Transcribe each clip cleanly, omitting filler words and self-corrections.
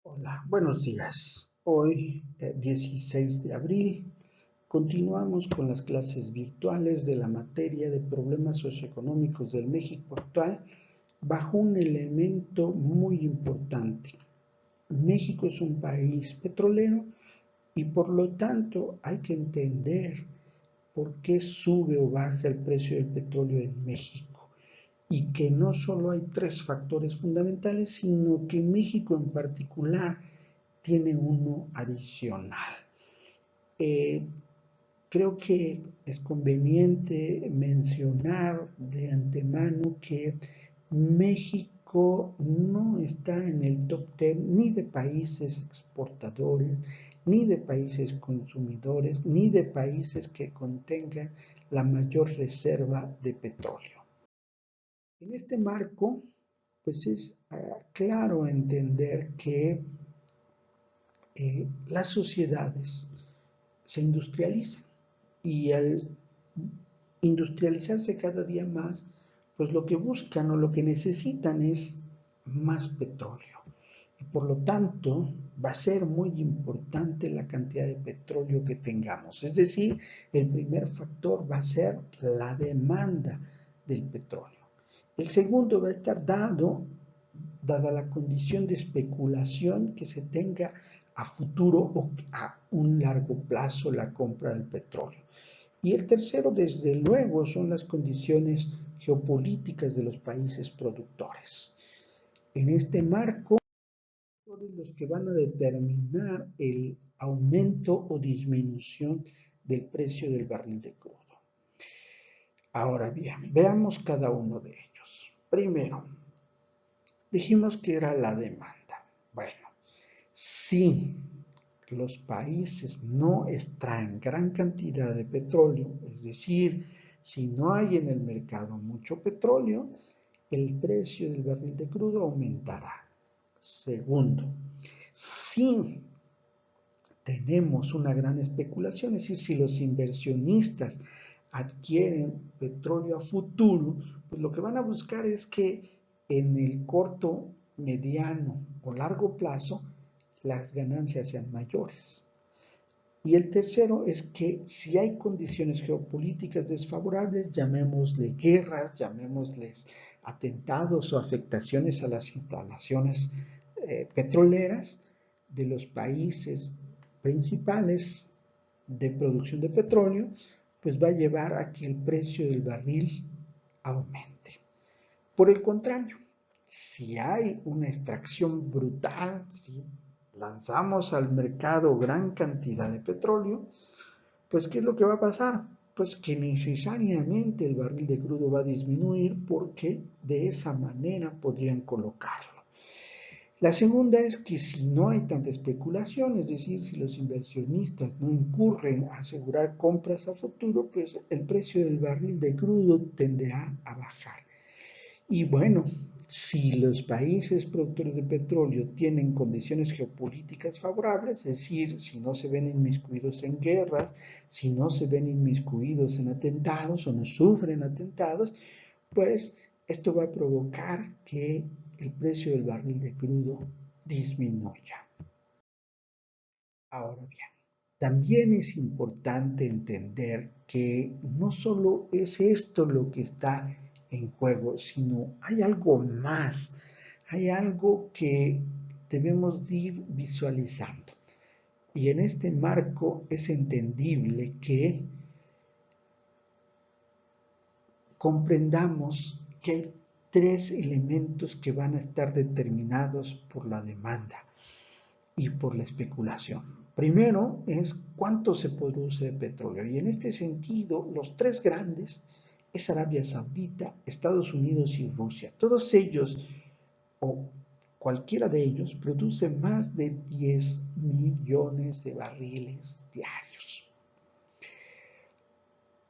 Hola, buenos días. Hoy, 16 de abril, continuamos con las clases virtuales de la materia de problemas socioeconómicos del México actual bajo un elemento muy importante. México es un país petrolero y por lo tanto hay que entender por qué sube o baja el precio del petróleo en México y que no solo hay tres factores fundamentales, sino que México en particular tiene uno adicional. Eh, Creo que es conveniente mencionar de antemano que México no está en el top 10 ni de países exportadores, ni de países consumidores, ni de países que contengan la mayor reserva de petróleo. En este marco, pues es claro entender que las sociedades se industrializan y al industrializarse cada día más, pues lo que buscan o lo que necesitan es más petróleo. Y por lo tanto, va a ser muy importante la cantidad de petróleo que tengamos. Es decir, el primer factor va a ser la demanda del petróleo. El segundo va a estar dada la condición de especulación que se tenga a futuro o a un largo plazo la compra del petróleo. Y el tercero, desde luego, son las condiciones geopolíticas de los países productores. En este marco, son los que van a determinar el aumento o disminución del precio del barril de crudo. Ahora bien, veamos cada uno de ellos. Primero, dijimos que era la demanda. Bueno, si los países no extraen gran cantidad de petróleo, es decir, si no hay en el mercado mucho petróleo, el precio del barril de crudo aumentará. Segundo, si tenemos una gran especulación, es decir, si los inversionistas adquieren petróleo a futuro, pues lo que van a buscar es que en el corto, mediano o largo plazo las ganancias sean mayores. Y el tercero es que si hay condiciones geopolíticas desfavorables, llamémosle guerras, llamémosles atentados o afectaciones a las instalaciones petroleras de los países principales de producción de petróleo, pues va a llevar a que el precio del barril aumente. Por el contrario, si hay una extracción brutal, si lanzamos al mercado gran cantidad de petróleo, pues ¿qué es lo que va a pasar? Pues que necesariamente el barril de crudo va a disminuir porque de esa manera podrían colocarlo. La segunda es que si no hay tanta especulación, es decir, si los inversionistas no incurren a asegurar compras a futuro, pues el precio del barril de crudo tenderá a bajar. Y bueno, si los países productores de petróleo tienen condiciones geopolíticas favorables, es decir, si no se ven inmiscuidos en guerras, si no se ven inmiscuidos en atentados o no sufren atentados, pues esto va a provocar que el precio del barril de crudo disminuya. Ahora bien, también es importante entender que no solo es esto lo que está en juego, sino hay algo más, hay algo que debemos ir visualizando. Y en este marco es entendible que comprendamos que hay tres elementos que van a estar determinados por la demanda y por la especulación. Primero es cuánto se produce de petróleo y en este sentido los tres grandes es Arabia Saudita, Estados Unidos y Rusia. Todos ellos o cualquiera de ellos produce más de 10 millones de barriles diarios.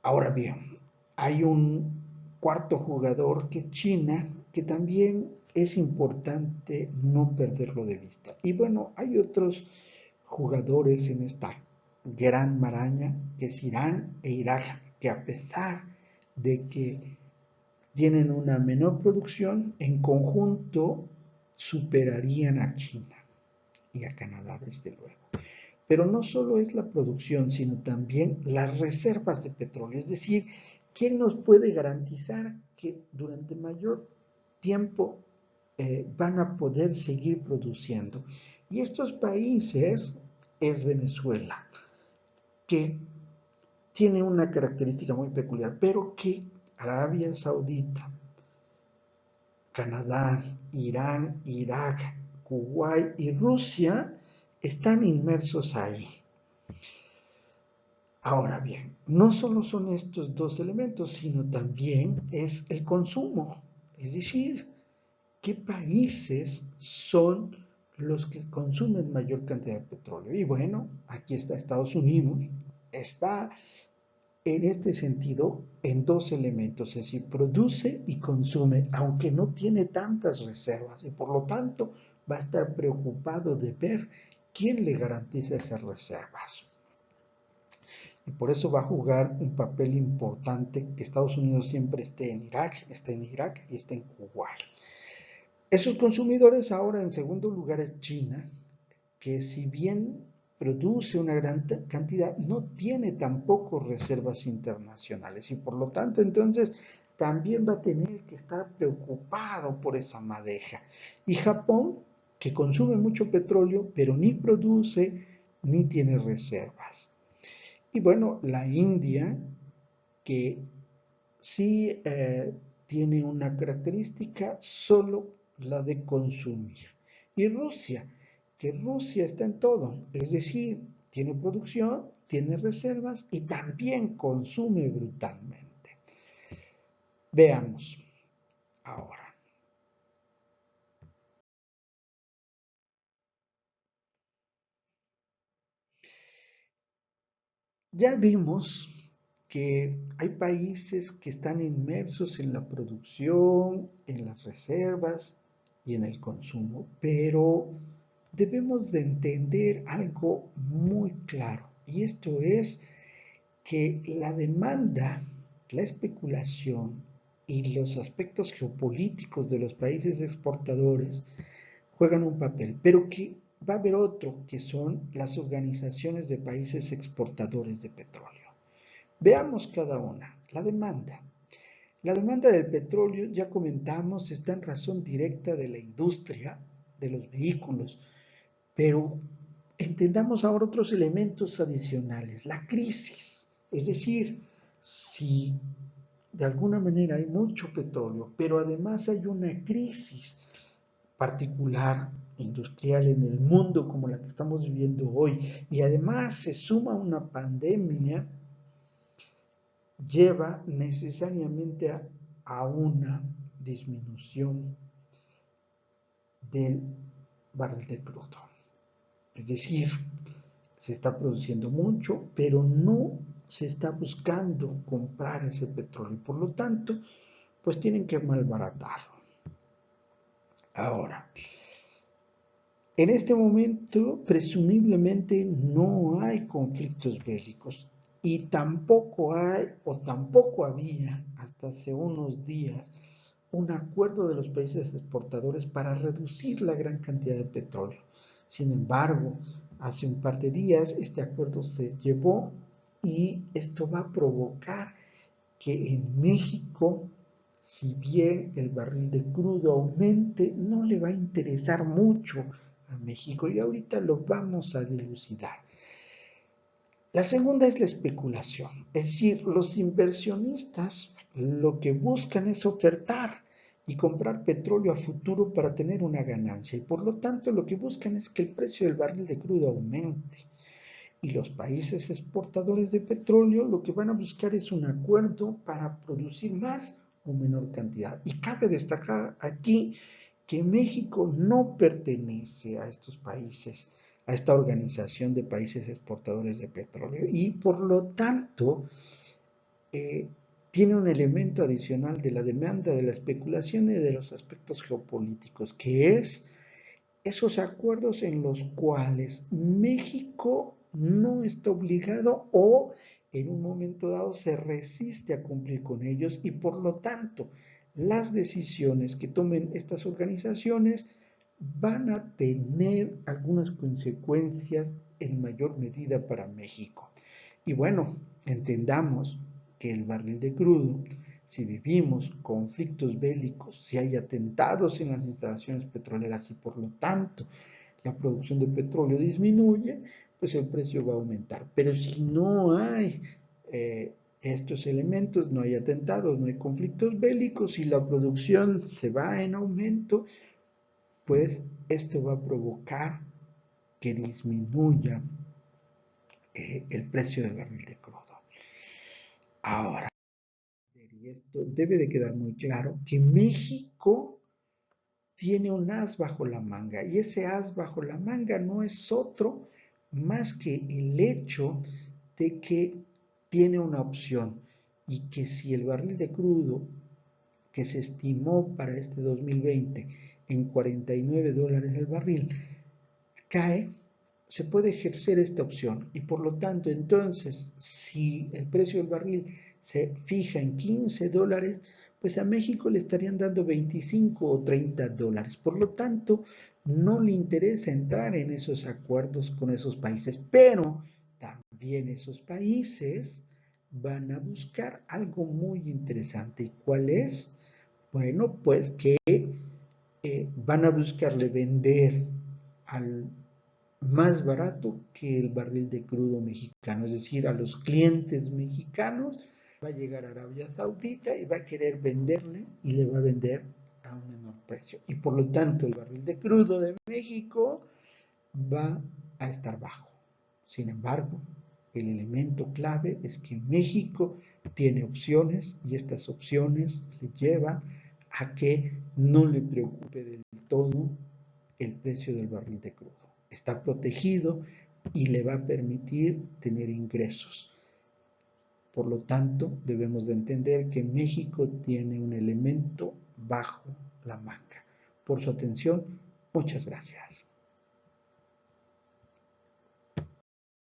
Ahora bien, hay un cuarto jugador que es China, que también es importante no perderlo de vista. Y bueno, hay otros jugadores en esta gran maraña, que es Irán e Irak, que a pesar de que tienen una menor producción, en conjunto superarían a China. y a Canadá, desde luego. Pero no solo es la producción, sino también las reservas de petróleo. Es decir, ¿quién nos puede garantizar que durante mayor tiempo van a poder seguir produciendo? Y estos países es Venezuela, que tiene una característica muy peculiar, pero que Arabia Saudita, Canadá, Irán, Irak, Kuwait y Rusia están inmersos ahí. Ahora bien, no solo son estos dos elementos, sino también es el consumo. Es decir, ¿qué países son los que consumen mayor cantidad de petróleo? Y bueno, aquí está Estados Unidos, está en este sentido en dos elementos, es decir, produce y consume, aunque no tiene tantas reservas y por lo tanto va a estar preocupado de ver quién le garantiza esas reservas. Y por eso va a jugar un papel importante que Estados Unidos siempre esté en Irak y esté en Kuwait. Esos consumidores ahora en segundo lugar es China, que si bien produce una gran cantidad, no tiene tampoco reservas internacionales y por lo tanto entonces también va a tener que estar preocupado por esa madeja. Y Japón, que consume mucho petróleo, pero ni produce ni tiene reservas. Y bueno, la India, que sí tiene una característica, solo la de consumir. Y Rusia, que Rusia está en todo, es decir, tiene producción, tiene reservas y también consume brutalmente. Veamos ahora. Ya vimos que hay países que están inmersos en la producción, en las reservas y en el consumo, pero debemos de entender algo muy claro, y esto es que la demanda, la especulación y los aspectos geopolíticos de los países exportadores juegan un papel, pero que va a haber otro, que son las organizaciones de países exportadores de petróleo. Veamos cada una. La demanda. La demanda del petróleo, ya comentamos, está en razón directa de la industria de los vehículos, pero entendamos ahora otros elementos adicionales. La crisis, es decir, si de alguna manera hay mucho petróleo, pero además hay una crisis particular, industrial en el mundo como la que estamos viviendo hoy, y además se suma una pandemia, lleva necesariamente a una disminución del barril de crudo. Es decir, se está produciendo mucho, pero no se está buscando comprar ese petróleo. Por lo tanto, pues tienen que malbaratarlo. Ahora, en este momento, presumiblemente no hay conflictos bélicos y tampoco hay o tampoco había hasta hace unos días un acuerdo de los países exportadores para reducir la gran cantidad de petróleo. Sin embargo, hace un par de días este acuerdo se llevó y esto va a provocar que en México, si bien el barril de crudo aumente, no le va a interesar mucho a México y ahorita lo vamos a dilucidar. La segunda es la especulación, es decir, los inversionistas lo que buscan es ofertar y comprar petróleo a futuro para tener una ganancia y por lo tanto lo que buscan es que el precio del barril de crudo aumente. Y los países exportadores de petróleo lo que van a buscar es un acuerdo para producir más o menor cantidad. Y cabe destacar aquí que México no pertenece a estos países, a esta organización de países exportadores de petróleo y por lo tanto tiene un elemento adicional de la demanda, de la especulación y de los aspectos geopolíticos, que es esos acuerdos en los cuales México no está obligado o en un momento dado se resiste a cumplir con ellos y por lo tanto las decisiones que tomen estas organizaciones van a tener algunas consecuencias en mayor medida para México. Y bueno, entendamos que el barril de crudo, si vivimos conflictos bélicos, si hay atentados en las instalaciones petroleras y por lo tanto la producción de petróleo disminuye, pues el precio va a aumentar. Pero si no hay estos elementos, no hay atentados, no hay conflictos bélicos y la producción se va en aumento, pues esto va a provocar que disminuya el precio del barril de crudo. Ahora, y esto debe de quedar muy claro, que México tiene un as bajo la manga y ese as bajo la manga no es otro más que el hecho de que tiene una opción y que si el barril de crudo que se estimó para este 2020 en $49 el barril cae, se puede ejercer esta opción y por lo tanto entonces si el precio del barril se fija en $15, pues a México le estarían dando 25 o $30. Por lo tanto, no le interesa entrar en esos acuerdos con esos países, pero también esos países van a buscar algo muy interesante. ¿Y cuál es? Bueno, pues que van a buscarle vender al más barato que el barril de crudo mexicano, es decir, a los clientes mexicanos va a llegar a Arabia Saudita y va a querer venderle y le va a vender a un menor precio. Y por lo tanto el barril de crudo de México va a estar bajo. Sin embargo, el elemento clave es que México tiene opciones y estas opciones le llevan a que no le preocupe del todo el precio del barril de crudo. Está protegido y le va a permitir tener ingresos. Por lo tanto, debemos de entender que México tiene un elemento bajo la manga. Por su atención, muchas gracias.